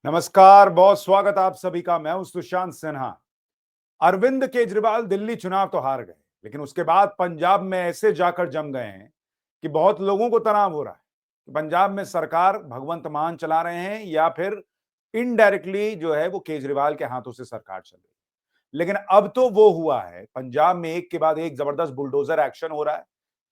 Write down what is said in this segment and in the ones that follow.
नमस्कार, बहुत स्वागत आप सभी का। मैं हूं सुशांत सिन्हा। अरविंद केजरीवाल दिल्ली चुनाव तो हार गए, लेकिन उसके बाद पंजाब में ऐसे जाकर जम गए हैं कि बहुत लोगों को तनाव हो रहा है कि पंजाब में सरकार भगवंत मान चला रहे हैं या फिर इनडायरेक्टली जो है वो केजरीवाल के हाथों से सरकार चल रही है। लेकिन अब तो वो हुआ है, पंजाब में एक के बाद एक जबरदस्त बुलडोजर एक्शन हो रहा है।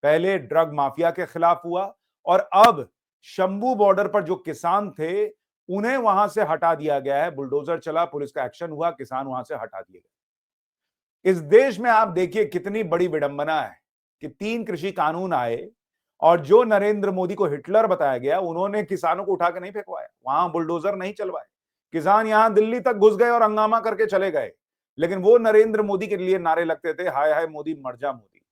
पहले ड्रग माफिया के खिलाफ हुआ और अब शंभू बॉर्डर पर जो किसान थे उन्हें वहां से हटा दिया गया है। बुलडोजर चला, पुलिस का एक्शन हुआ, किसान वहां से हटा दिए गए। इस देश में आप देखिए कितनी बड़ी विडंबना है कि 3 कृषि कानून आए और जो नरेंद्र मोदी को हिटलर बताया गया उन्होंने किसानों को उठा के नहीं फेंकवाया, वहां बुलडोजर नहीं चलवाए। किसान यहां दिल्ली तक घुस गए और हंगामा करके चले गए। लेकिन वो नरेंद्र मोदी के लिए नारे लगते थे, हाय हाय मोदी मर जा मोदी।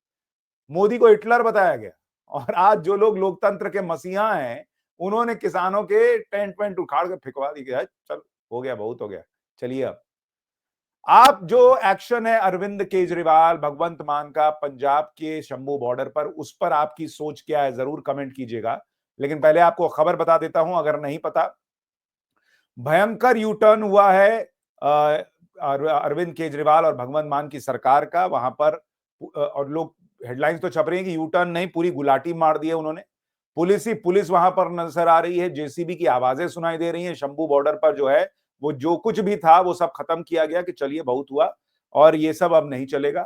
मोदी को हिटलर बताया गया और आज जो लोग लोकतंत्र के मसीहा हैं उन्होंने किसानों के टेंट वेंट उखाड़ के फेंकवा दी। चल हो गया, बहुत हो गया, चलिए। अब आप जो एक्शन है अरविंद केजरीवाल भगवंत मान का पंजाब के शंभू बॉर्डर पर, उस पर आपकी सोच क्या है जरूर कमेंट कीजिएगा। लेकिन पहले आपको खबर बता देता हूं अगर नहीं पता। भयंकर यू टर्न हुआ है अरविंद केजरीवाल और भगवंत मान की सरकार का वहां पर। और लोग हेडलाइंस तो छप रही है कि यू टर्न नहीं, पूरी गुलाटी मार दी है उन्होंने। पुलिस ही पुलिस वहां पर नजर आ रही है, जेसीबी की आवाजें सुनाई दे रही हैं। शंभू बॉर्डर पर जो है वो जो कुछ भी था वो सब खत्म किया गया कि चलिए बहुत हुआ और ये सब अब नहीं चलेगा।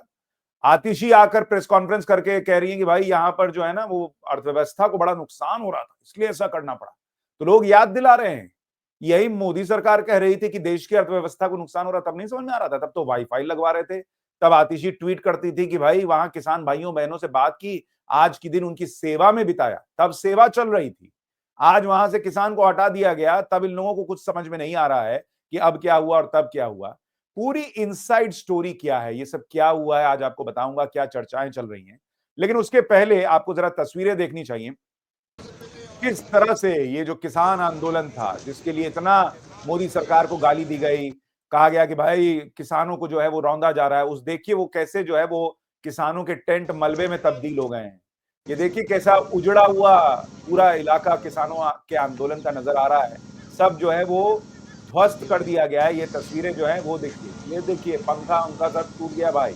आतिशी आकर प्रेस कॉन्फ्रेंस करके कह रही है कि भाई यहाँ पर जो है ना वो अर्थव्यवस्था को बड़ा नुकसान हो रहा था इसलिए ऐसा करना पड़ा। तो लोग याद दिला रहे हैं, यही मोदी सरकार कह रही थी कि देश की अर्थव्यवस्था को नुकसान हो रहा, तब नहीं समझ में आ रहा था, तब तो वाईफाई लगवा रहे थे। तब आतिशी ट्वीट करती थी कि भाई वहां किसान भाइयों बहनों से बात की, आज की दिन उनकी सेवा में बिताया, तब सेवा चल रही थी। आज वहां से किसान को हटा दिया गया, तब इन लोगों को कुछ समझ में नहीं आ रहा है कि अब क्या हुआ और तब क्या हुआ। पूरी इनसाइड स्टोरी क्या है, ये सब क्या हुआ है, आज आपको बताऊंगा, क्या चर्चाएं चल रही हैं। लेकिन उसके पहले आपको जरा तस्वीरें देखनी चाहिए। किस तरह से ये जो किसान आंदोलन था जिसके लिए इतना मोदी सरकार को गाली दी गई, कहा गया कि भाई किसानों को जो है वो रौंदा जा रहा है, उस देखिए वो कैसे जो है वो किसानों के टेंट मलबे में तब्दील हो गए हैं। ये देखिए कैसा उजड़ा हुआ पूरा इलाका किसानों के आंदोलन का नजर आ रहा है। सब जो है वो ध्वस्त कर दिया गया है। ये तस्वीरें जो है वो देखिए, ये देखिए पंखा उनका सब टूट गया भाई,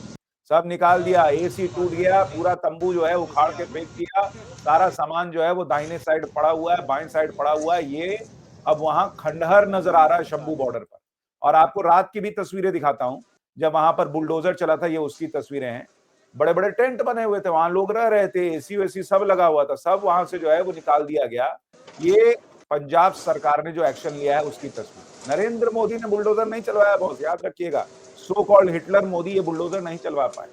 सब निकाल दिया, एसी टूट गया, पूरा तंबू जो है उखाड़ के फेंक दिया। सारा सामान जो है वो दाहिने साइड पड़ा हुआ है, बाएं साइड पड़ा हुआ है। ये अब वहां खंडहर नजर आ रहा है शंभू बॉर्डर पर। और आपको रात की भी तस्वीरें दिखाता हूं, जब वहां पर बुलडोजर चला था, ये उसकी तस्वीरें हैं। बड़े बड़े टेंट बने हुए थे, वहां लोग रह रहे थे, एसी वेसी सब लगा हुआ था, सब वहां से जो है वो निकाल दिया गया। ये पंजाब सरकार ने जो एक्शन लिया है उसकी तस्वीर। नरेंद्र मोदी ने बुलडोजर नहीं चलवाया बॉस, याद रखिएगा। सो कॉल्ड हिटलर मोदी ये बुलडोजर नहीं चलवा पाए,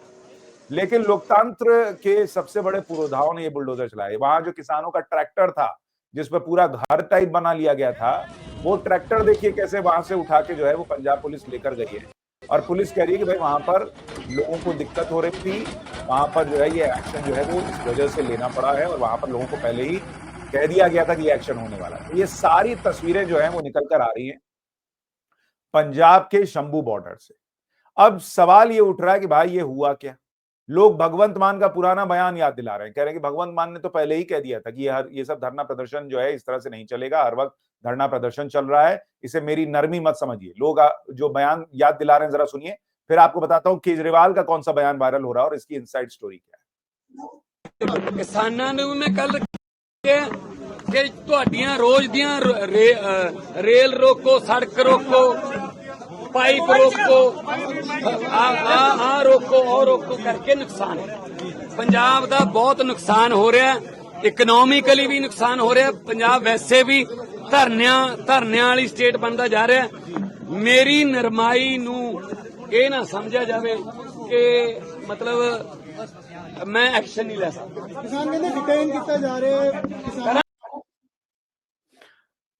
लेकिन लोकतंत्र के सबसे बड़े पुरोधाओं ने ये बुलडोजर चलाया। वहां जो किसानों का ट्रैक्टर था जिसपे पूरा घर टाइप बना लिया गया था, वो ट्रैक्टर देखिए कैसे वहां से उठा के जो है वो पंजाब पुलिस लेकर गई है। और पुलिस कह रही है कि भाई वहां पर लोगों को दिक्कत हो रही थी, वहां पर जो है ये एक्शन जो है वो इस वजह से लेना पड़ा है और वहां पर लोगों को पहले ही कह दिया गया था कि ये एक्शन होने वाला है। ये सारी तस्वीरें जो है वो निकल कर आ रही है पंजाब के शंभू बॉर्डर से। अब सवाल ये उठ रहा है कि भाई ये हुआ क्या। लोग भगवंत मान का पुराना बयान याद दिला रहे हैं, कह रहे हैं कि भगवंत मान ने तो पहले ही कह दिया था कि ये सब धरना प्रदर्शन जो है इस तरह से नहीं चलेगा, हर वक्त धरना प्रदर्शन चल रहा है, इसे मेरी नरमी मत समझिए। लोग जो बयान याद दिला रहे हैं जरा सुनिए, फिर आपको बताता हूं केजरीवाल का कौन सा बयान वायरल हो रहा है और इसकी इनसाइड स्टोरी क्या है। किसानां ਨੂੰ मैं कल कि ਤੁਹਾਡੀਆਂ ਰੋਜ਼ ਦੀਆਂ ਰੇਲ ਰੋਕੋ, ਸੜਕ ਰੋਕੋ, ਪਾਈਪ ਰੋਕੋ, ਆ ਰੋਕੋ, ਉਹ ਰੋਕੋ ਕਰਕੇ ਨੁਕਸਾਨ ਹੈ। ਪੰਜਾਬ ਦਾ ਬਹੁਤ ਨੁਕਸਾਨ ਹੋ ਰਿਹਾ, ਇਕਨੋਮਿਕਲੀ ਵੀ ਨੁਕਸਾਨ ਹੋ ਰਿਹਾ। ਪੰਜਾਬ ਵੈਸੇ ਵੀ ਧਰਨਿਆਂ ਵਾਲੀ ਸਟੇਟ ਬਣਦਾ ਜਾ ਰਿਹਾ। ਮੇਰੀ ਨਰਮਾਈ ਨੂੰ ਇਹ ਨਾ ਸਮਝਿਆ ਜਾਵੇ ਕਿ मतलब मैं एक्शन नहीं ले सकता। किसान कहते डिटेन किया जा रहे हैं।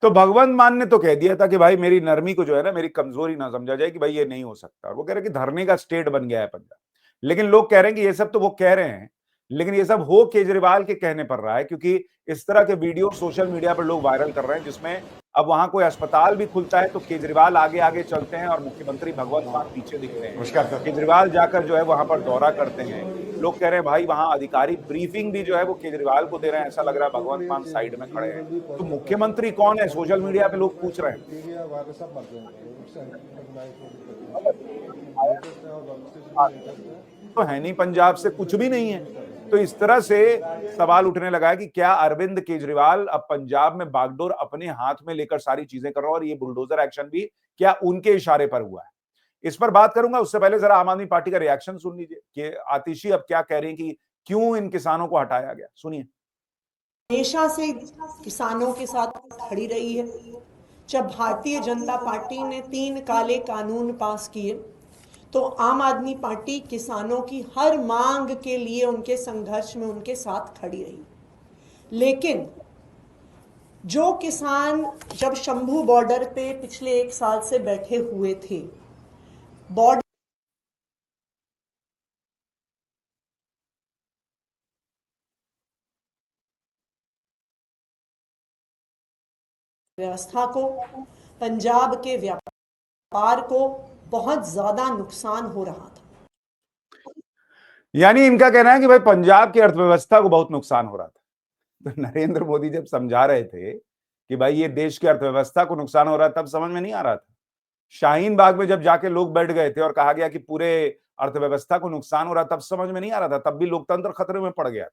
तो भगवंत मान ने तो कह दिया था कि भाई मेरी नरमी को जो है ना मेरी कमजोरी ना समझा जाए कि भाई ये नहीं हो सकता। और वो कह रहे कि धरने का स्टेट बन गया है पंजाब। लेकिन लोग कह रहे हैं कि ये सब तो वो कह रहे हैं, लेकिन ये सब हो केजरीवाल के कहने पर रहा है, क्योंकि इस तरह के वीडियो सोशल मीडिया पर लोग वायरल कर रहे हैं जिसमें अब वहां कोई अस्पताल भी खुलता है तो केजरीवाल आगे आगे चलते हैं और मुख्यमंत्री भगवंत मान पीछे दिख रहे हैं। केजरीवाल जाकर जो है वहां पर दौरा करते हैं। लोग कह रहे हैं भाई वहां अधिकारी ब्रीफिंग भी जो है वो केजरीवाल को दे रहे हैं, ऐसा लग रहा है भगवंत मान साइड में खड़े हैं। तो मुख्यमंत्री कौन है, सोशल मीडिया पे लोग पूछ रहे हैं। तो है नहीं, पंजाब से कुछ भी नहीं है। तो इस तरह से सवाल उठने लगा है कि क्या अरविंद केजरीवाल अब पंजाब में बागडोर अपने हाथ में लेकर सारी चीजें कर रहे हैं, और ये बुलडोजर एक्शन भी क्या उनके इशारे पर हुआ है। इस पर बात करूंगा, उससे पहले जरा आम आदमी पार्टी का रिएक्शन सुन लीजिए कि आतिशी अब क्या कह रही है कि क्यों इन किसानों को हटाया गया। सुनिए। हमेशा से किसानों के साथ खड़ी रही है। जब भारतीय जनता पार्टी ने 3 काले कानून पास किए तो आम आदमी पार्टी किसानों की हर मांग के लिए उनके संघर्ष में उनके साथ खड़ी रही। लेकिन जो किसान जब शंभू बॉर्डर पे पिछले 1 साल से बैठे हुए थे, बॉर्डर व्यवस्था को, पंजाब के व्यापार को बहुत ज्यादा नुकसान हो रहा था। यानी इनका कहना है कि भाई पंजाब की अर्थव्यवस्था को बहुत नुकसान हो रहा था। तो नरेंद्र मोदी जब समझा रहे थे कि भाई ये देश की अर्थव्यवस्था को नुकसान हो रहा है, तब समझ में नहीं आ रहा था। शाहीन बाग में जब जाके लोग बैठ गए थे और कहा गया कि पूरे अर्थव्यवस्था को नुकसान हो रहा, तब समझ में नहीं आ रहा था, तब भी लोकतंत्र खतरे में पड़ गया था।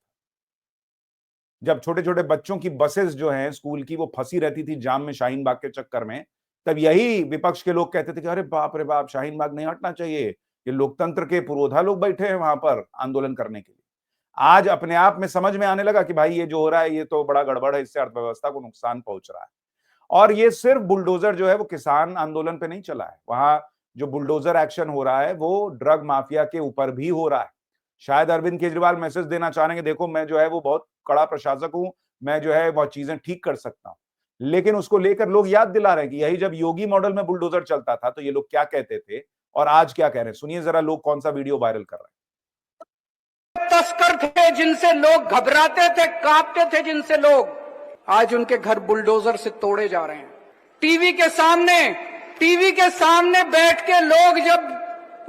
जब छोटे छोटे बच्चों की बसेस जो हैं स्कूल की वो फंसी रहती थी जाम में शाहीन बाग के चक्कर में, तब यही विपक्ष के लोग कहते थे कि अरे बाप रे बाप, शाहीन बाग नहीं हटना चाहिए, ये लोकतंत्र के पुरोधा लोग बैठे हैं वहां पर आंदोलन करने के लिए। आज अपने आप में समझ में आने लगा कि भाई ये जो हो रहा है ये तो बड़ा गड़बड़ है, इससे अर्थव्यवस्था को नुकसान पहुंच रहा है। और ये सिर्फ बुलडोजर जो है वो किसान आंदोलन पे नहीं चला है, वहां जो बुलडोजर एक्शन हो रहा है वो ड्रग माफिया के ऊपर भी हो रहा है। शायद अरविंद केजरीवाल मैसेज देना चाह रहे हैं कि देखो मैं जो है वो बहुत कड़ा प्रशासक हूं, मैं जो है वो चीजें ठीक कर सकता हूं। लेकिन उसको लेकर लोग याद दिला रहे हैं कि यही जब योगी मॉडल में बुलडोजर चलता था तो ये लोग क्या कहते थे और आज क्या कह रहे हैं। सुनिए जरा लोग कौन सा वीडियो वायरल कर रहे हैं। तस्कर थे जिनसे लोग घबराते थे, कांपते थे जिनसे लोग, आज उनके घर बुलडोजर से तोड़े जा रहे हैं। टीवी के सामने बैठ के लोग जब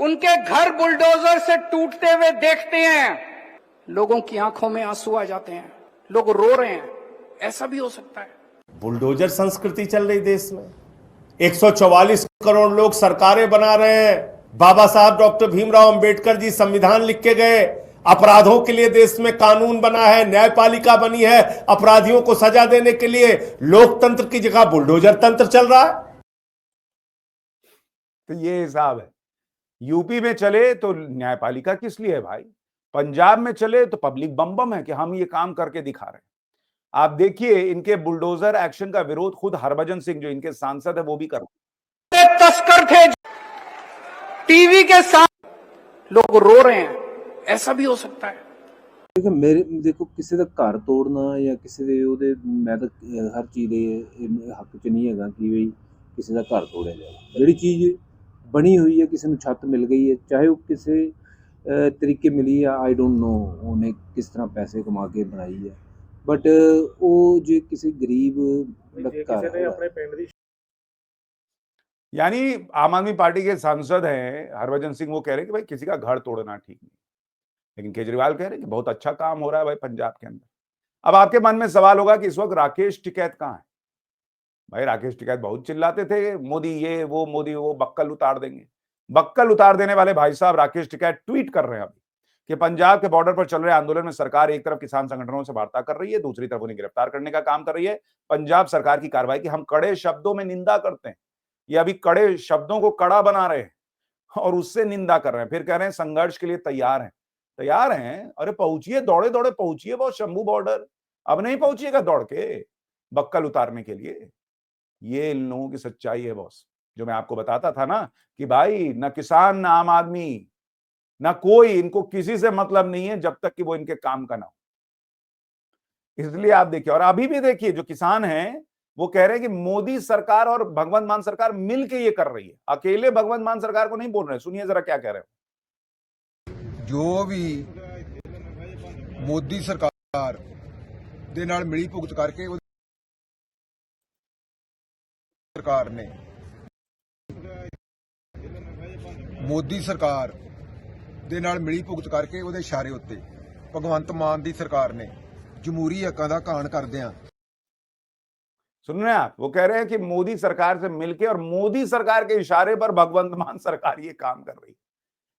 उनके घर बुलडोजर से टूटते हुए देखते हैं, लोगों की आंखों में आंसू आ जाते हैं, लोग रो रहे हैं। ऐसा भी हो सकता है। बुलडोजर संस्कृति चल रही देश में। 144 करोड़ लोग सरकारें बना रहे हैं। बाबा साहब डॉक्टर भीमराव अंबेडकर जी संविधान लिख के गए। अपराधों के लिए देश में कानून बना है, न्यायपालिका बनी है अपराधियों को सजा देने के लिए। लोकतंत्र की जगह बुलडोजर तंत्र चल रहा है। तो ये हिसाब है। यूपी में चले तो न्यायपालिका किस लिए है भाई, पंजाब में चले तो पब्लिक बम बम है कि हम ये काम करके दिखा रहे हैं। आप देखिए इनके बुलडोजर एक्शन का विरोध खुद हरभजन सिंह जो इनके सांसद है वो भी कर रहे हैं। तस्कर थे टीवी के सामने, लोग रो रहे हैं। ऐसा भी हो सकता है। देखो ਕਿਸੇ ਦਾ ਘਰ ਤੋੜਨਾ ਜਾਂ ਕਿਸੇ ਦੇ ਉਹਦੇ ਮੈਂ ਤਾਂ ਹਰ ਚੀਜ਼ ਦੇ ਹੱਕ 'ਚ ਨਹੀਂ ਹੈਗਾ ਕਿ ਵੀ ਕਿਸੇ ਦਾ ਘਰ ਤੋੜਿਆ ਜਾਵੇ। ਜਿਹੜੀ ਚੀਜ਼ ਬਣੀ ਹੋਈ ਹੈ, ਕਿਸੇ ਨੂੰ ਛੱਤ ਮਿਲ ਗਈ ਹੈ, ਚਾਹੇ ਉਹ ਕਿਸੇ ਤਰੀਕੇ ਮਿਲੀ ਆ, ਆਈ ਡੋਂਟ ਨੋ ਉਹਨੇ ਕਿਸ ਤਰ੍ਹਾਂ ਪੈਸੇ ਕਮਾ ਕੇ ਬਣਾਈ ਹੈ, ਬਟ ਉਹ ਜੇ ਕਿਸੇ ਗਰੀਬ ਦਾ ਘਰ ਹੈ ਆਪਣੇ ਪਿੰਡ ਦੀ। यानी आम आदमी पार्टी के सांसद हैं हरभजन सिंह, वो कह रहे हैं कि भाई किसी का घर तोड़ना ठीक नहीं, लेकिन केजरीवाल कह रहे हैं कि बहुत अच्छा काम हो रहा है भाई पंजाब के अंदर। अब आपके मन में सवाल होगा कि इस वक्त राकेश टिकैत कहां है। भाई राकेश टिकैत बहुत चिल्लाते थे मोदी ये वो, मोदी वो, बक्कल उतार देंगे। बक्कल उतार देने वाले भाई साहब राकेश टिकैत ट्वीट कर रहे हैं अभी कि पंजाब के बॉर्डर पर चल रहे आंदोलन में सरकार एक तरफ किसान संगठनों से वार्ता कर रही है, दूसरी तरफ उन्हें गिरफ्तार करने का काम कर रही है। पंजाब सरकार की कार्रवाई की हम कड़े शब्दों में निंदा करते हैं। ये अभी कड़े शब्दों को कड़ा बना रहे हैं और उससे निंदा कर रहे हैं, फिर कह रहे हैं संघर्ष के लिए तैयार हैं। अरे पहुंचिए, दौड़े दौड़े पहुंचिए बहुत शंभू बॉर्डर, अब नहीं पहुंचिएगा दौड़ के बक्कल उतारने के लिए। ये इन लोगों की सच्चाई है बॉस, जो मैं आपको बताता था ना कि भाई न किसान, न आम आदमी, न कोई, इनको किसी से मतलब नहीं है जब तक कि वो इनके काम का ना हो। इसलिए आप देखिए, और अभी भी देखिए जो किसान हैं वो कह रहे हैं कि मोदी सरकार और भगवंत मान सरकार मिलके ये कर रही है, अकेले भगवंत मान सरकार को नहीं बोल रहे। सुनिए जरा क्या कह रहे हैं। जो भी मोदी सरकार दे नाल मिली भुगत करके सरकार ने मोदी सरकार ਦੇ ਨਾਲ ਮਿਲੀ ਭੁਗਤ ਕਰਕੇ ਉਹਦੇ ਇਸ਼ਾਰੇ ਉੱਤੇ ਭਗਵੰਤ ਮਾਨ ਦੀ ਸਰਕਾਰ ਨੇ ਜਮਹੂਰੀ ਹੱਕਾਂ ਦਾ ਘਾਣ ਕਰਦਿਆਂ सुन रहे हैं आप? वो कह रहे हैं कि मोदी सरकार से मिलके और मोदी सरकार के इशारे पर भगवंत मान सरकार ये काम कर रही है।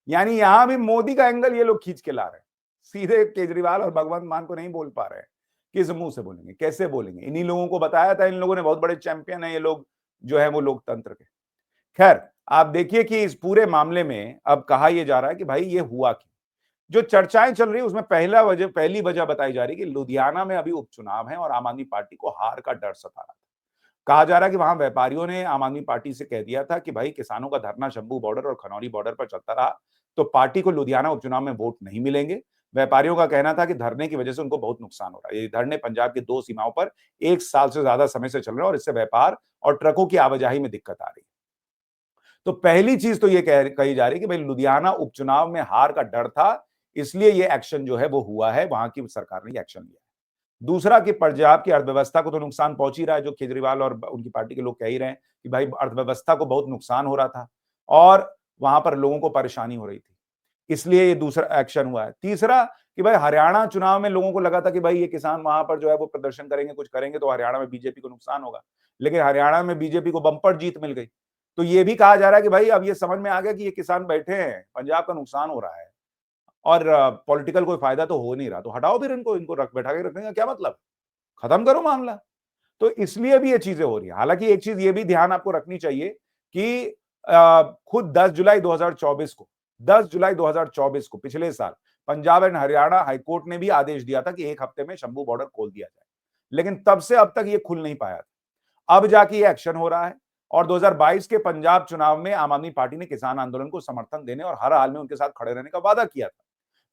यानी यहां भी मोदी का एंगल ये लोग खींच के ला रहे हैं, सीधे केजरीवाल और भगवंत मान को नहीं बोल पा रहे हैं। किस मुंह से बोलेंगे, कैसे बोलेंगे? इन्हीं लोगों को बताया था, इन लोगों ने, बहुत बड़े चैंपियन है ये लोग जो है वो लोकतंत्र के। खैर, आप देखिए कि इस पूरे मामले में अब कहा यह जा रहा है कि भाई ये हुआ क्यों। जो चर्चाएं चल रही है उसमें पहली वजह बताई जा रही है कि लुधियाना में अभी उपचुनाव है और आम आदमी पार्टी को हार का डर सता रहा था। कहा जा रहा है कि वहां व्यापारियों ने आम आदमी पार्टी से कह दिया था कि भाई किसानों का धरना शंभू बॉर्डर और खनौरी बॉर्डर पर चलता रहा तो पार्टी को लुधियाना उपचुनाव में वोट नहीं मिलेंगे। व्यापारियों का कहना था कि धरने की वजह से उनको बहुत नुकसान हो रहा है। ये धरने पंजाब की 2 सीमाओं पर 1 साल से ज्यादा समय से चल रहे हैं और इससे व्यापार और ट्रकों की आवाजाही में दिक्कत आ रही है। तो पहली चीज तो ये कही जा रही है कि भाई लुधियाना उपचुनाव में हार का डर था, इसलिए ये एक्शन जो है वो हुआ है, वहां की सरकार ने एक्शन लिया है। दूसरा कि पंजाब की अर्थव्यवस्था को तो नुकसान पहुंच ही रहा है, जो केजरीवाल और उनकी पार्टी के लोग कह ही रहे हैं कि भाई अर्थव्यवस्था को बहुत नुकसान हो रहा था और वहां पर लोगों को परेशानी हो रही थी, इसलिए ये दूसरा एक्शन हुआ है। तीसरा कि भाई हरियाणा चुनाव में लोगों को लगा था कि भाई ये किसान वहां पर जो है वो प्रदर्शन करेंगे, कुछ करेंगे तो हरियाणा में बीजेपी को नुकसान होगा, लेकिन हरियाणा में बीजेपी को बंपर जीत मिल गई। तो ये भी कहा जा रहा है कि भाई अब ये समझ में आ गया कि ये किसान बैठे हैं, पंजाब का नुकसान हो रहा है और पॉलिटिकल कोई फायदा तो हो नहीं रहा, तो हटाओ फिर इनको रख बैठा के रखने का क्या मतलब, खत्म करो मामला। तो इसलिए भी ये चीजें हो रही है। हालांकि एक चीज ये भी ध्यान आपको रखनी चाहिए कि खुद 10 जुलाई 2024 को पिछले साल पंजाब एंड हरियाणा हाईकोर्ट ने भी आदेश दिया था कि 1 हफ्ते में शंभू बॉर्डर खोल दिया जाए, लेकिन तब से अब तक ये खुल नहीं पाया था। अब जाके ये एक्शन हो रहा है और 2022 के पंजाब चुनाव में आम आदमी पार्टी ने किसान आंदोलन को समर्थन देने और हर हाल में उनके साथ खड़े रहने का वादा किया था।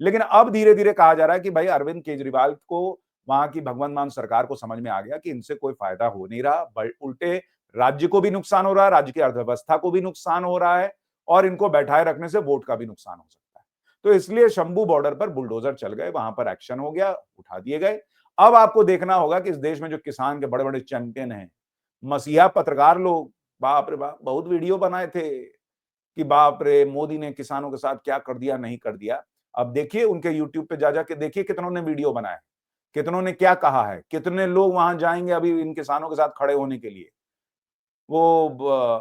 लेकिन अब धीरे धीरे कहा जा रहा है कि भाई अरविंद केजरीवाल को, वहां की भगवंत मान सरकार को समझ में आ गया कि इनसे कोई फायदा हो नहीं रहा, उल्टे राज्य को भी नुकसान हो रहा है, राज्य की अर्थव्यवस्था को भी नुकसान हो रहा है और इनको बैठाए रखने से वोट का भी नुकसान हो सकता है। तो इसलिए शंभू बॉर्डर पर बुलडोजर चल गए, वहां पर एक्शन हो गया, उठा दिए गए। अब आपको देखना होगा कि इस देश में जो किसान के बड़े बड़े चैंपियन हैं, मसीहा पत्रकार लोग, बाप रे बाप, बहुत वीडियो बनाए थे कि बाप रे मोदी ने किसानों के साथ क्या कर दिया, नहीं कर दिया। अब देखिए उनके यूट्यूब पे जा जाके देखिए कितनों ने वीडियो बनाए, कितनों ने क्या कहा है, कितने लोग वहां जाएंगे अभी इन किसानों के साथ खड़े होने के लिए। वो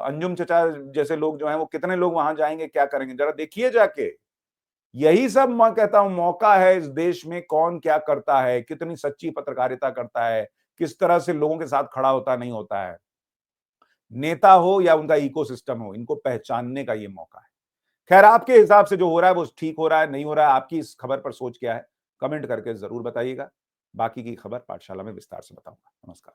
अंजुम चचा जैसे लोग जो हैं वो कितने लोग वहां जाएंगे, क्या करेंगे, जरा देखिए जाके। यही सब मैं कहता हूं मौका है इस देश में, कौन क्या करता है, कितनी सच्ची पत्रकारिता करता है, किस तरह से लोगों के साथ खड़ा होता नहीं होता है, नेता हो या उनका इकोसिस्टम हो, इनको पहचानने का ये मौका है। खैर, आपके हिसाब से जो हो रहा है वो ठीक हो रहा है, नहीं हो रहा है, आपकी इस खबर पर सोच क्या है, कमेंट करके जरूर बताइएगा। बाकी की खबर पाठशाला में विस्तार से बताऊंगा। नमस्कार।